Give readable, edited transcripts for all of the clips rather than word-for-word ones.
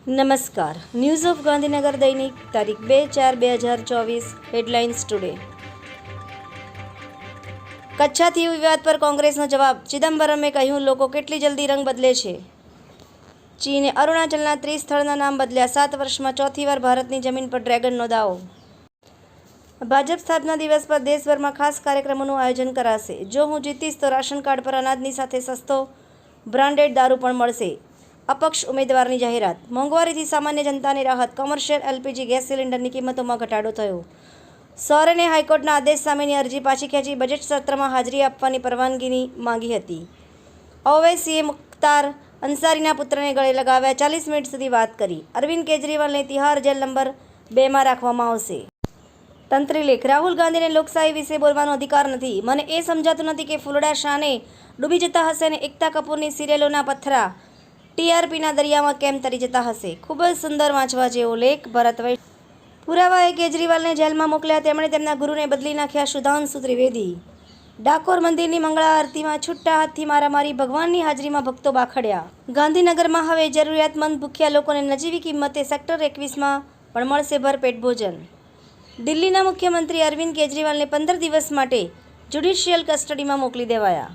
નમસ્કાર. News of Gandhinagar દૈનિક તારીખ 2/4/2024 હેડલાઇન્સ ટુડે. કચ્છાથી વિવાદ પર કોંગ્રેસનો જવાબ. ચિદમ્બરમે કહ્યું, લોકો કેટલી જલ્દી રંગ બદલે છે. ચીને અરુણાચલના 30 સ્થળના નામ બદલ્યા. 7 વર્ષમાં ચોથી વાર ભારતની જમીન પર ડ્રેગનનો દાવો. ભાજપ સ્થાપના દિવસ પર દેશભરમાં ખાસ કાર્યક્રમોનું આયોજન કરાશે. જો હું જીતીશ તો રાશન કાર્ડ પર અનાજની સાથે સસ્તો બ્રાન્ડેડ દારૂ પણ મળશે. અપક્ષ ઉમેદવારની જાહેરાત. મોંઘવારીથી સામાન્ય જનતાને રાહત. કોમર્શિયલ એલપીજી ગેસ સિલિન્ડરની કિંમતોમાં ઘટાડો થયો. સોરેને હાઈકોર્ટના આદેશ સામેની અરજી પાછી ખેંચી બજેટ સત્રમાં હાજરી આપવાની પરવાનગીની માંગી હતી. ઓવૈસીએ મુખ્તાર અંસારીના પુત્રને ગળે લગાવ્યા. 40 મિનિટ સુધી વાત કરી. અરવિંદ કેજરીવાલને તિહાર જેલ નંબર 2માં રાખવામાં આવશે. તંત્રી લેખ. રાહુલ ગાંધીને લોકશાહી વિશે બોલવાનો અધિકાર નથી. મને એ સમજાતું નથી કે ફૂલડા શાને ડૂબી જતા હશે અને એકતા કપૂરની સિરિયલોના પથ્થરા ટીઆરપીના દરિયામાં કેમ તરી જતા હશે. ખૂબ જ સુંદર વાંચવા જેવો લેખ. ભરત વૈશ્ય. પુરાવાએ કેજરીવાલને જેલમાં મોકલ્યા. તેમણે તેમના ગુરુને બદલી નાખ્યા. સુધાંશુ ત્રિવેદી. ડાકોર મંદિરની મંગળા આરતીમાં છૂટા હાથથી મારામારી. ભગવાનની હાજરીમાં ભક્તો બાખડ્યા. ગાંધીનગરમાં હવે જરૂરિયાતમંદ ભૂખ્યા લોકોને નજીવી કિંમતે સેક્ટર 21માં પણ મળશે ભરપેટ ભોજન. દિલ્હીના મુખ્યમંત્રી અરવિંદ કેજરીવાલને 15 દિવસ માટે જ્યુડિશિયલ કસ્ટડીમાં મોકલી દેવાયા.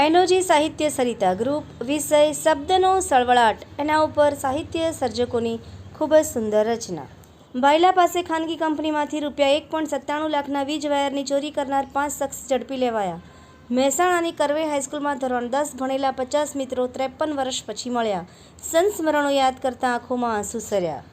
એનોજી સાહિત્ય સરિતા ગ્રુપ. વિષય શબ્દનો સળવળાટ. એના ઉપર સાહિત્ય સર્જકોની ખૂબ જ સુંદર રચના. બાયલા પાસે ખાનગી કંપનીમાંથી ₹1.97 લાખના વીજ વાયરની ચોરી કરનાર 5 શખ્સ ઝડપી લેવાયા. મહેસાણાની કરવે હાઈસ્કૂલમાં ધોરણ 10 ભણેલા 50 મિત્રો 53 વર્ષ પછી મળ્યા. સંસ્મરણો યાદ કરતા આંખોમાં આંસુ સર્યા.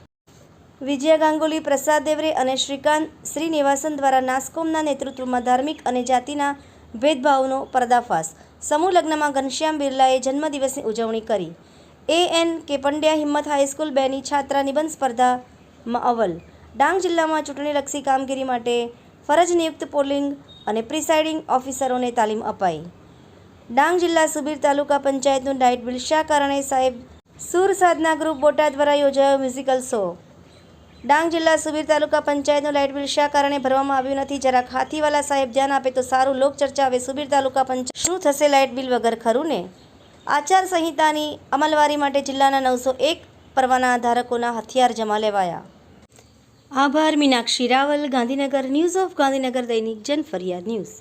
વિજયા ગાંગુલી, પ્રસાદ દેવરે અને શ્રીકાંત શ્રીનિવાસન દ્વારા નાસ્કોમના નેતૃત્વમાં ધાર્મિક અને જાતિના ભેદભાવનો પર્દાફાશ. સમૂહ લગ્નમાં ઘનશ્યામ બિરલાએ જન્મદિવસની ઉજવણી કરી. એએન કે પંડ્યા હિંમત હાઈસ્કૂલ 2ની છાત્રા નિબંધ સ્પર્ધામાં અવ્વલ. ડાંગ જિલ્લામાં ચૂંટણીલક્ષી કામગીરી માટે ફરજ નિયુક્ત પોલિંગ અને પ્રિસાઇડિંગ ઓફિસરોને તાલીમ અપાઈ. ડાંગ જિલ્લા સુબીર તાલુકા પંચાયતનું લાઇટ બિલ શા કારણે સાહેબ. સુર સાધના ગ્રુપ બોટાદ દ્વારા યોજાયો મ્યુઝિકલ શો. ડાંગ જિલ્લા સુબીર તાલુકા પંચાયતનું લાઇટ બિલ શા કારણે ભરવામાં આવ્યું નથી, જરાક હાથીવાલા સાહેબ ધ્યાન આપે તો સારું. લોકચર્ચા. હવે સુબીર તાલુકા પંચાયત શું થશે લાઇટ બિલ વગર, ખરું ને? આચાર સંહિતાની અમલવારી માટે જિલ્લાના 901 પરવાના ધારકોના હથિયાર જમા લેવાયા. આભાર. મીનાક્ષી રાવલ, ગાંધીનગર. ન્યૂઝ ઓફ ગાંધીનગર દૈનિક જન ફરિયાદ ન્યૂઝ.